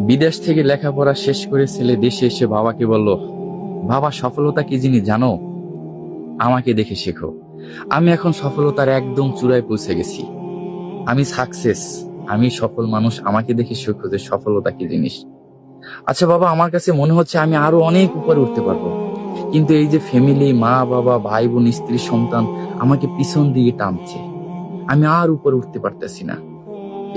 বিদেশ থেকে লেখাপড়া শেষ করে ছেলে দেশে এসে বাবাকে বলল, বাবা সফলতা কি জিনিস জানো? আমাকে দেখে শেখো। আমি এখন সফলতার একদম চূড়ায় পৌঁছে গেছি। আমি সাকসেস, আমি সফল মানুষ। আমাকে দেখে শেখো যে সফলতা কি জিনিস। আচ্ছা বাবা, আমার কাছে মনে হচ্ছে আমি আরো অনেক উপরে উঠতে পারবো, কিন্তু এই যে ফ্যামিলি, মা বাবা, ভাই বোন, স্ত্রী, সন্তান আমাকে পিছন দিয়ে টানছে। আমি আর উপরে উঠতে পারতেছি না।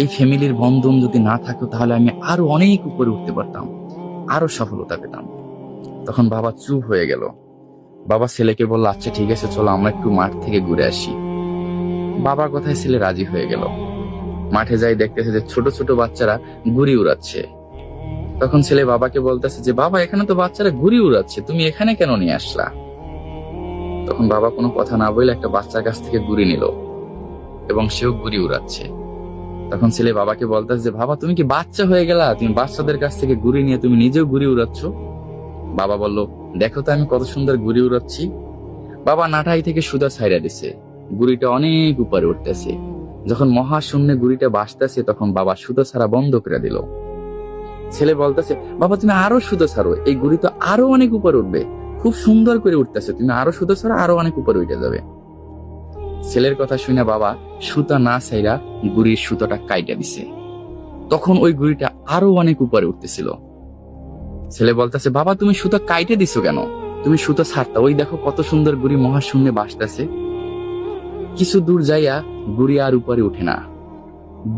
এই ফ্যামিলির বন্ধন যদি না থাকতো তাহলে আমি আরো অনেক উপরে উঠতে পারতাম, আরো সফলতা পেতাম। তখন বাবা চুপ হয়ে গেল। বাবা ছেলেকে বলল, আচ্ছা ঠিক আছে, চলো আমরা একটু মাঠ থেকে ঘুরে আসি। বাবার কথায় ছেলে রাজি হয়ে গেল। মাঠে যাই দেখতেছে যে ছোট ছোট বাচ্চারা ঘুড়ি উড়াচ্ছে। তখন ছেলে বাবাকে বলতেছে যে, বাবা এখানে তো বাচ্চারা ঘুড়ি উড়াচ্ছে, তুমি এখানে কেন নিয়ে আসলা? তখন বাবা কোনো কথা না বলে একটা বাচ্চার কাছ থেকে ঘুড়ি নিল এবং সেও ঘুড়ি উড়াচ্ছে। তখন ছেলে বাবাকে বলতেছে যে, বাবা তুমি কি বাচ্চা হয়ে গেলা? তুমি বাচ্চাদের কাছ থেকে ঘুড়ি নিয়ে তুমি নিজেও ঘুড়ি উড়াচ্ছ। বাবা বলল, দেখো তো আমি কত সুন্দর ঘুড়ি উড়াচ্ছি। বাবা নাটাই থেকে সুদা ছাইড়া দিছে, ঘুড়িটা অনেক উপরে উঠতেছে। যখন মহাশূন্যে ঘুড়িটা ভাসতেছে তখন বাবা সুতো ছাড়া বন্ধ করে দিল। ছেলে বলতেছে, বাবা তুমি আরো সুতো ছাড়ো, এই ঘুড়ি তো আরো অনেক উপরে উঠবে, খুব সুন্দর করে উঠতেছে, তুমি আরো সুতো ছাড়ো, আরো অনেক উপরে উঠে যাবে। ছেলের কথা শুনে বাবা সুতা না ছাইরা ঘুড়ির সুতোটা কাইটা দিছে। তখন ওই ঘুড়িটা আরো অনেক উপরে উঠতেছিল। ছেলে বলতেছে, বাবা তুমি সুতো কাইটে দিছো কেন? তুমি সুতো ছাড়তা, ওই দেখো কত সুন্দর ঘুড়ি মহাশূন্যে ভাসতেছে। কিছু দূর যাইয়া ঘুড়ি আর উপরে উঠে না।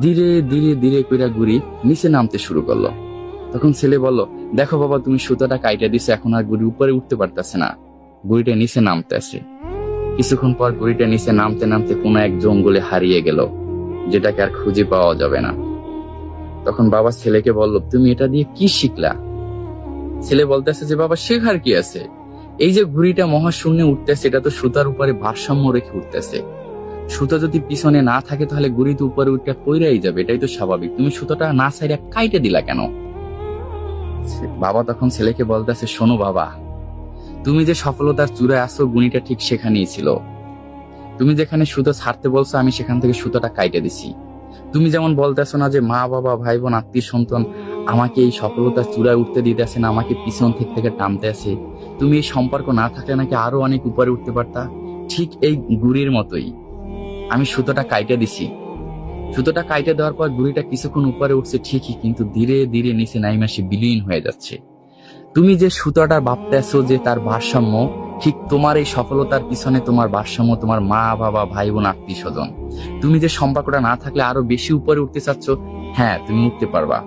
ধীরে ধীরে ধীরে কইরা ঘুড়ি নিচে নামতে শুরু করলো। তখন ছেলে বলল, দেখো বাবা তুমি সুতোটা কাইটে দিছো, এখন আর ঘুড়ি উপরে উঠতে পারতেছে না, ঘুড়িটা নিচে নামতে আসে। কিছুক্ষণ পর ঘুড়িটা নিচে নামতে নামতে কোনো এক জঙ্গলে হারিয়ে গেল, যেটাকে আর খুঁজে পাওয়া যাবে না। তখন বাবা ছেলেকে বলল, তুমি এটা দিয়ে কি শিখলা? ছেলে বলতেছে যে, বাবা শেখার কি আছে, এই যে ঘুড়িটা মহাশূন্যে উঠতেছে এটা তো সুতার উপরে ভারসাম্য রেখে উঠতেছে। সুতো যদি পিছনে না থাকে তাহলে ঘুড়ি তো উপরে উঠে পইরাই যাবে, এটাই তো স্বাভাবিক। তুমি সুতোটা না ছাইরা কাইটে দিলা কেন? বাবা তখন ছেলেকে বলতেছে, শোনো বাবা, তুমি যে সফলতার চূড়ায় আসো গুণীটা ঠিক সেখানেই ছিল। তুমি যেখানে সুতো ছাড়তে বলছো আমি সেখান থেকে সুতোটা কাইটে দিছি। তুমি যেমন বলতেছো না যে মা বাবা, ভাই বোন, আত্মীয় সন্তান আমাকে এই সফলতার চূড়ায় উঠতে দিতেছে না, আমাকে পিছন থেকে টানতে আছে, তুমি এই সম্পর্ক না থাকলে নাকি আরো অনেক উপরে উঠতে পারতা। ঠিক এই ঘুড়ির মতোই আমি সুতোটা কাইটে দিছি। সুতোটা কাইটে দেওয়ার পর ঘুড়িটা কিছুক্ষণ উপরে উঠছে ঠিকই, কিন্তু ধীরে ধীরে নিচে নাইমাসে বিলীন হয়ে যাচ্ছে। তুমি যে সুতোটা ভাবতেছো যে তার ভারসাম্য, ঠিক তোমার এই সফলতার পিছনে তোমার ভারসাম্য তোমার মা বাবা, ভাই বোন, আত্মীয় স্বজন। তুমি যে সম্পর্কটা না থাকলে আরো বেশি উপরে উঠতে চাচ্ছ, হ্যাঁ তুমি উঠতে পারবা,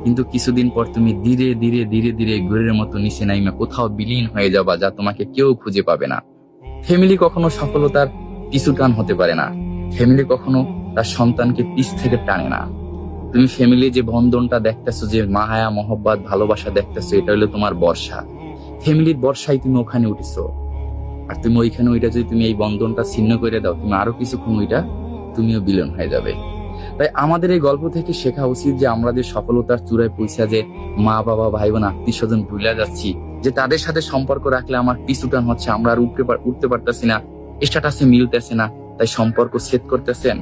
কিন্তু কিছুদিন পর তুমি ধীরে ধীরে ধীরে ধীরে ঘুরের মতো নিচে নাইমা কোথাও বিলীন হয়ে যাবা, যা তোমাকে কেউ খুঁজে পাবে না। ফ্যামিলি কখনো সফলতার পিছু টান হতে পারে না। ফ্যামিলি কখনো তার সন্তানকে পিছ থেকে টানে না। তুমি ফ্যামিলি যে বন্ধনটা দেখতেছো, যে মায়া মহব্বত ভালোবাসা দেখতেছো, এটা হলো তোমার বর্ষা। ফ্যামিলির বর্ষায় তুমি ওখানে উঠেছো, আর তুমি ওইখানে ওইটা যদি তুমি এই বন্ধনটা ছিন্ন করে দাও, তুমি আরো কিছুক্ষণ ওইটা তুমিও বিলীন হয়ে যাবে। তাই আমাদের এই গল্প থেকে শেখা উচিত যে আমরা যে সফলতার চূড়ায় পৌঁছা, যে মা বাবা, ভাই বোন, আত্মীয় স্বজন ভুলে যাচ্ছি, যে তাদের সাথে সম্পর্ক রাখলে আমার পিছুটান হচ্ছে, আমরা আর উঠতে পারতেছি না, স্ট্যাটাসে মিলতেছে না, তাই সম্পর্ক ছেদ করতেছেন।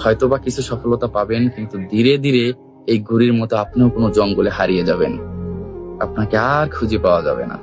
হয়তোবা কিছু সফলতা পাবেন, কিন্তু ধীরে ধীরে এই ঘুড়ির মতো আপনিও কোনো জঙ্গলে হারিয়ে যাবেন, আপনাকে আর খুঁজে পাওয়া যাবে না।